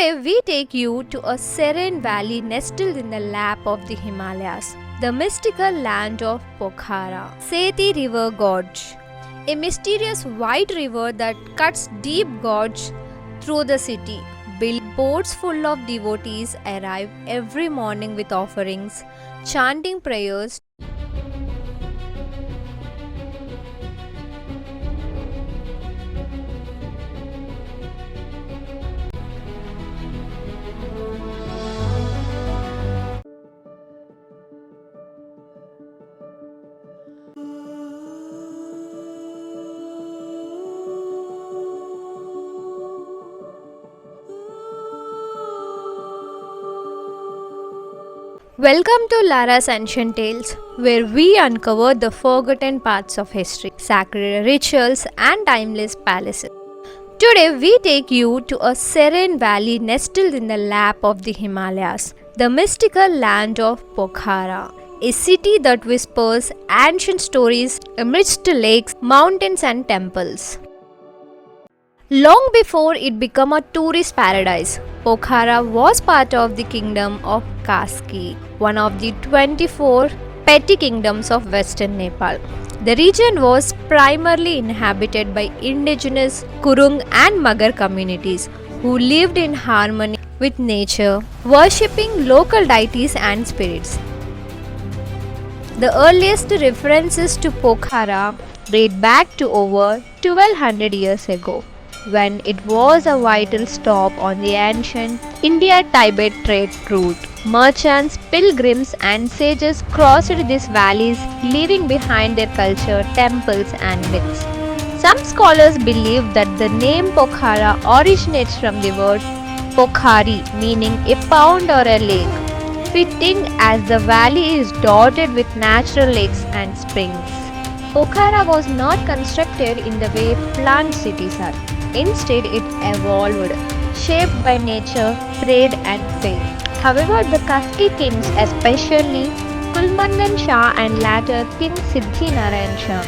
Today we take you to a serene valley nestled in the lap of the Himalayas, the mystical land of Pokhara. Seti River Gorge, a mysterious white river that cuts deep gorge through the city. Boats full of devotees arrive every morning with offerings, chanting prayers. Welcome to LARA'S Ancient Tales, where we uncover the forgotten parts of history, sacred rituals, and timeless palaces. Today we take you to a serene valley nestled in the lap of the Himalayas, the mystical land of Pokhara, a city that whispers ancient stories amidst lakes, mountains, and temples. Long before it became a tourist paradise, Pokhara was part of the Kingdom of Kaski, one of the 24 petty kingdoms of western Nepal. The region was primarily inhabited by indigenous Kurung and Magar communities who lived in harmony with nature, worshipping local deities and spirits. The earliest references to Pokhara date back to over 1200 years ago, when it was a vital stop on the ancient India-Tibet trade route. Merchants, pilgrims, and sages crossed these valleys, leaving behind their culture, temples, and myths. Some scholars believe that the name Pokhara originates from the word Pokhari, meaning a pond or a lake, fitting as the valley is dotted with natural lakes and springs. Pokhara was not constructed in the way planned cities are. Instead, it evolved, shaped by nature, trade, and faith. However, the Kaski kings, especially Kulmandan Shah and later King Siddhi Narayan Shah,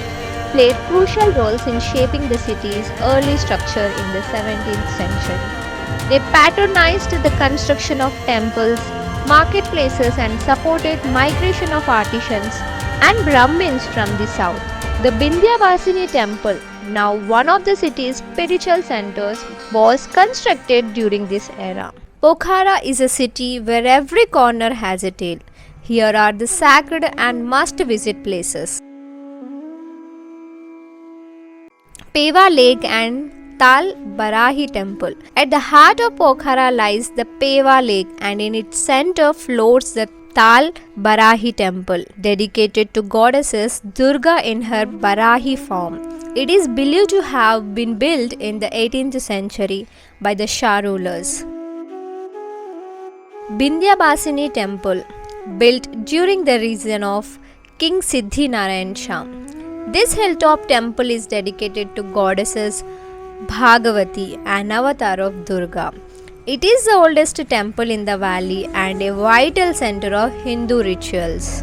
played crucial roles in shaping the city's early structure in the 17th century. They patronized the construction of temples, marketplaces, and supported migration of artisans and Brahmins from the south. The Bindhyabasini temple, now one of the city's spiritual centers, was constructed during this era. Pokhara is a city where every corner has a tale. Here are the sacred and must-visit places. Peva Lake and Tal Barahi temple. At the heart of Pokhara lies the Peva Lake, and in its center floats the Tal Barahi temple, dedicated to goddesses Durga in her Barahi form. It is believed to have been built in the 18th century by the Shah rulers. Bindhyabasini temple, built during the reign of King Siddhi Narayan Shah. This hilltop temple is dedicated to goddesses Bhagavati, an avatar of Durga. It is the oldest temple in the valley and a vital center of Hindu rituals.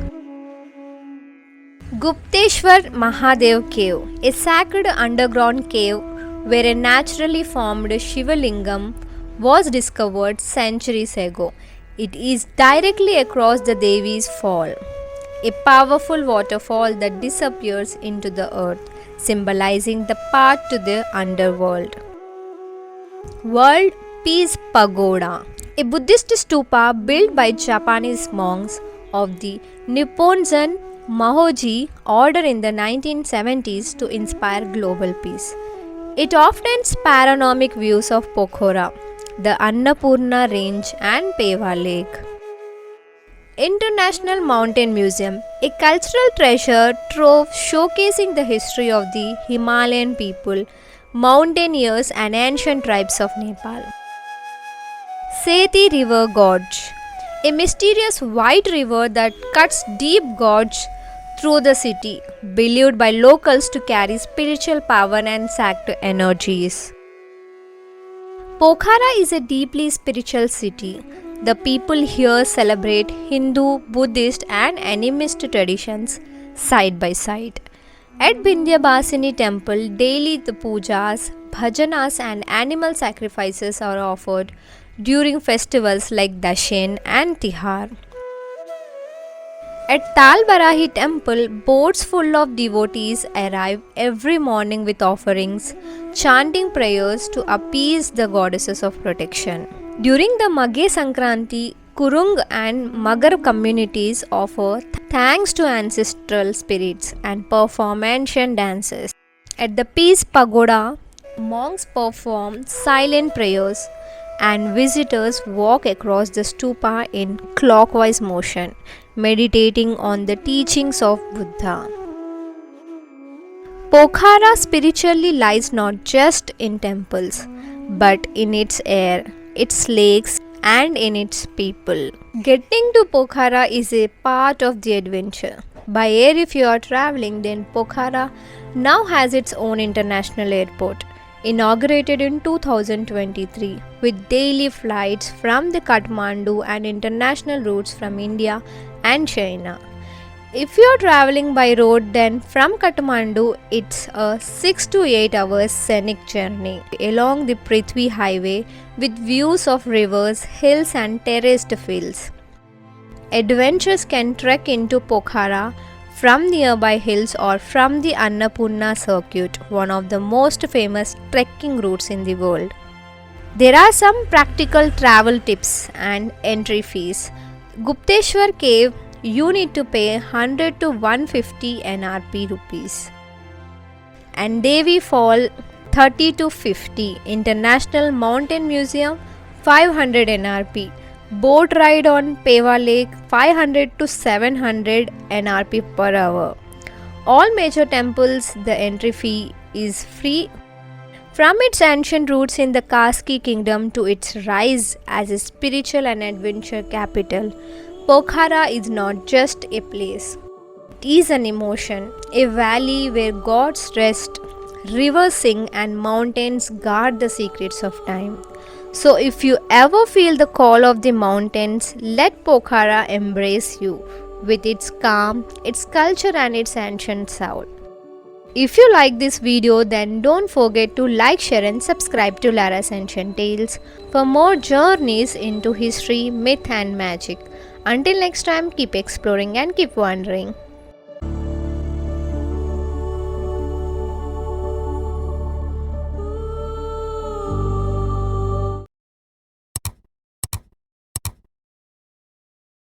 Gupteshwor Mahadev Cave, a sacred underground cave where a naturally formed Shiva Lingam was discovered centuries ago. It is directly across the Devi's fall, a powerful waterfall that disappears into the earth, symbolizing the path to the underworld. World Peace Pagoda, a Buddhist stupa built by Japanese monks of the Nipponzan Mahoji order in the 1970s to inspire global peace. It offers panoramic views of Pokhara, the Annapurna Range, and Peva Lake. International Mountain Museum, a cultural treasure trove showcasing the history of the Himalayan people, mountaineers, and ancient tribes of Nepal. Seti River Gorge, a mysterious white river that cuts deep gorge through the city, believed by locals to carry spiritual power and sacred energies. Pokhara is a deeply spiritual city. The people here celebrate Hindu, Buddhist, and animist traditions side by side. At Bindhyabasini temple, daily the pujas, bhajanas, and animal sacrifices are offered during festivals like Dashain and Tihar. At Tal Barahi temple, boats full of devotees arrive every morning with offerings, chanting prayers to appease the goddesses of protection. During the Maghe Sankranti, Kurung and Magar communities offer thanks to ancestral spirits and perform ancient dances. At the Peace Pagoda, monks perform silent prayers and visitors walk across the stupa in clockwise motion, meditating on the teachings of Buddha. Pokhara spiritually lies not just in temples, but in its air, its lakes, and in its people. Getting to Pokhara is a part of the adventure. By air, if you are traveling, then Pokhara now has its own international airport, inaugurated in 2023, with daily flights from the Kathmandu and international routes from India and China. If you are traveling by road, then from Kathmandu it's a 6 to 8 hours scenic journey along the Prithvi highway with views of rivers, hills and terraced fields. Adventurers can trek into Pokhara from nearby hills or from the Annapurna circuit, one of the most famous trekking routes in the world. There are some practical travel tips and entry fees. Gupteshwor Cave, you need to pay 100 to 150 NRP rupees. And Devi Fall 30 to 50. International Mountain Museum 500 NRP. Boat ride on Peva Lake 500 to 700 NRP per hour. All major temples, the entry fee is free. From its ancient roots in the Kaski kingdom to its rise as a spiritual and adventure capital, Pokhara is not just a place. It is an emotion, a valley where gods rest, rivers sing and mountains guard the secrets of time. So if you ever feel the call of the mountains, let Pokhara embrace you with its calm, its culture and its ancient soul. If you like this video, then don't forget to like, share and subscribe to LARA'S Ancient Tales for more journeys into history, myth and magic. Until next time, keep exploring and keep wondering.